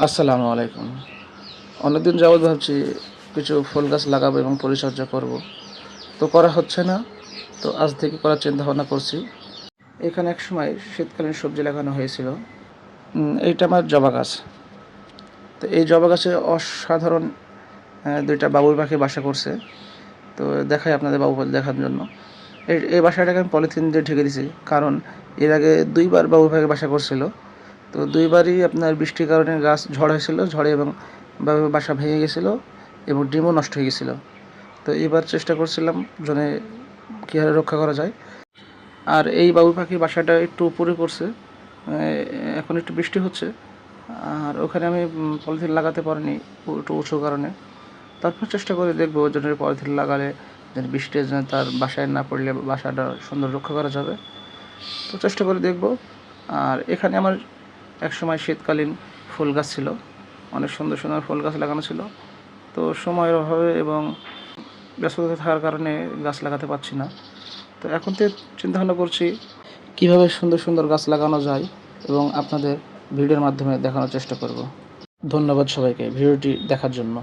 আসসালামু আলাইকুম। অনেকদিন যাবৎ ভাবছি কিছু ফুল গাছ লাগাবো এবং পরিচর্যা করব, তো করা হচ্ছে না। তো আজ থেকে করার চিন্তা ভাবনা করছি। এখানে এক সময় শীতকালীন সবজি লাগানো হয়েছিল। এইটা আমার জবা গাছ। তো এই জবা গাছে অসাধারণ দুইটা বাবুই পাখি বাসা করছে। তো দেখাই আপনাদের বাবুই পাখি দেখার জন্য। এই বাসাটাকে আমি পলিথিন দিয়ে ঢেকে দিছি, কারণ এর আগে দুইবার বাবুই পাখি বাসা করছিল। তো দুইবারই আপনার বৃষ্টির কারণে গাছ ঝড় হয়েছিল, ঝড়ে এবং বাসা ভেঙে গেছিলো এবং ডিমও নষ্ট হয়ে গেছিলো। তো এবার চেষ্টা করছিলাম জনে কীভাবে রক্ষা করা যায়। আর এই বাবুই পাখির বাসাটা একটু উপরে করছে, এখন একটু বৃষ্টি হচ্ছে। আর ওখানে আমি পলিথিন লাগাতে পারিনি একটু উঁচু কারণে। তারপর চেষ্টা করে দেখবো যেন পলিথিন লাগালে যেন বৃষ্টি যেন তার বাসায় না পড়লে বাসাটা সুন্দর রক্ষা করা যাবে। তো চেষ্টা করে দেখবো। আর এখানে আমার একসময় শীতকালীন ফুল গাছ ছিল, অনেক সুন্দর সুন্দর ফুল গাছ লাগানো ছিল। তো সময়ের অভাবে এবং ব্যস্ততা থাকার কারণে গাছ লাগাতে পারছি না। তো এখন থেকে চিন্তাভাবনা করছি কীভাবে সুন্দর সুন্দর গাছ লাগানো যায় এবং আপনাদের ভিডিওর মাধ্যমে দেখানোর চেষ্টা করব। ধন্যবাদ সবাইকে ভিডিওটি দেখার জন্য।